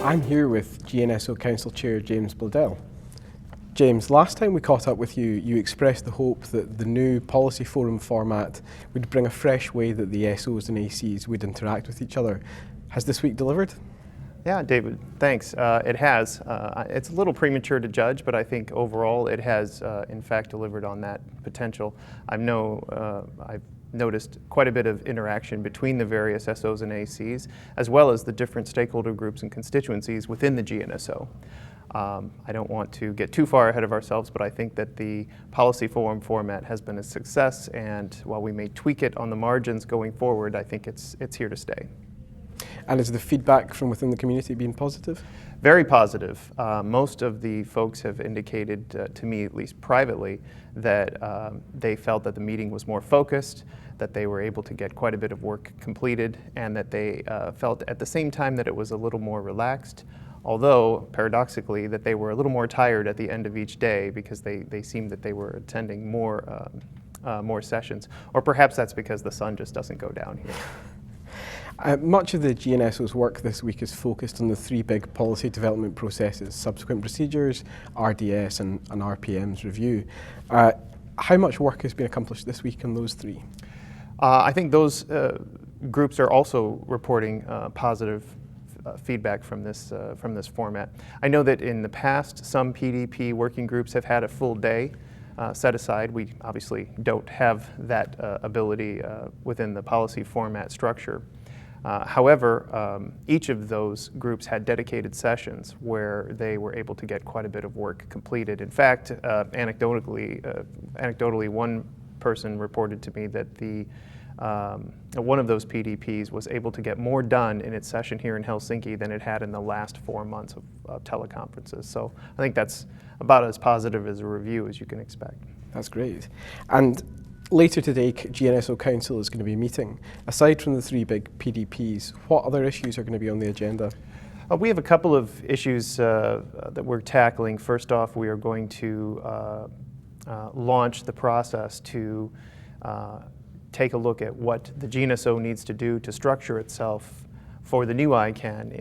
I'm here with GNSO Council Chair James Bladel. James, last time we caught up with you, you expressed the hope that the new policy forum format would bring a fresh way that the SOs and ACs would interact with each other. Has this week delivered? Yeah, David, thanks. It has. It's a little premature to judge, but I think overall it has, in fact, delivered on that potential. I've noticed quite a bit of interaction between the various SOs and ACs, as well as the different stakeholder groups and constituencies within the GNSO. I don't want to get too far ahead of ourselves, but I think that the policy forum format has been a success, and while we may tweak it on the margins going forward, I think it's here to stay. And has the feedback from within the community been positive? Very positive. Most of the folks have indicated to me, at least privately, that they felt that the meeting was more focused, that they were able to get quite a bit of work completed, and that they felt at the same time that it was a little more relaxed, although paradoxically that they were a little more tired at the end of each day because they seemed that they were attending more sessions. Or perhaps that's because the sun just doesn't go down here. Much of the GNSO's work this week is focused on the three big policy development processes: subsequent procedures, RDS and RPM's review. How much work has been accomplished this week on those three? I think those groups are also reporting positive feedback from this format. I know that in the past some PDP working groups have had a full day set aside. We obviously don't have that ability within the policy format structure. However, each of those groups had dedicated sessions where they were able to get quite a bit of work completed. In fact, anecdotally, one person reported to me that one of those PDPs was able to get more done in its session here in Helsinki than it had in the last 4 months of teleconferences. So I think that's about as positive as a review as you can expect. That's great. And later today, GNSO Council is going to be meeting. Aside from the three big PDPs, what other issues are going to be on the agenda? We have a couple of issues that we're tackling. First off, we are going to launch the process to take a look at what the GNSO needs to do to structure itself for the new ICANN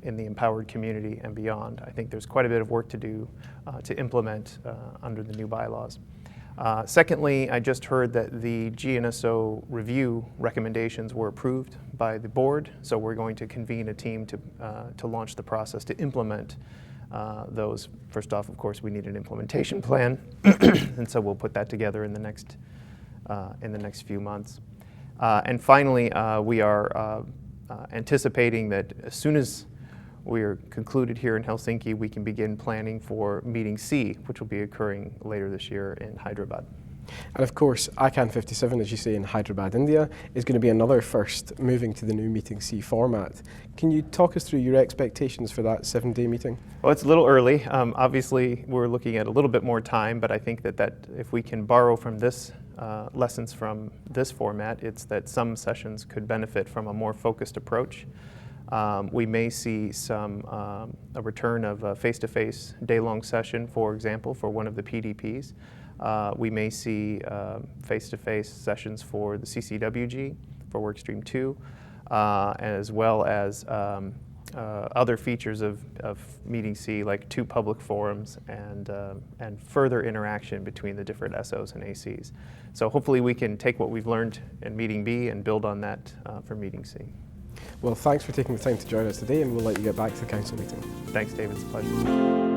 in the empowered community and beyond. I think there's quite a bit of work to do to implement under the new bylaws. Secondly, I just heard that the GNSO review recommendations were approved by the board, so we're going to convene a team to launch the process to implement those. First off, of course, we need an implementation plan, and so we'll put that together in the next few months. And finally, we are anticipating that as soon as we are concluded here in Helsinki, we can begin planning for meeting C, which will be occurring later this year in Hyderabad. And of course, ICANN 57, as you say, in Hyderabad, India, is going to be another first moving to the new meeting C format. Can you talk us through your expectations for that 7-day meeting? Well, it's a little early. Obviously, we're looking at a little bit more time, but I think that if we can borrow from this lessons from this format, it's that some sessions could benefit from a more focused approach. We may see a return of a face-to-face day-long session, for example, for one of the PDPs. We may see face-to-face sessions for the CCWG, for Workstream 2, as well as other features of Meeting C, like 2 public forums and further interaction between the different SOs and ACs. So hopefully we can take what we've learned in Meeting B and build on that for Meeting C. Well, thanks for taking the time to join us today, and we'll let you get back to the council meeting. Thanks, David. It's a pleasure.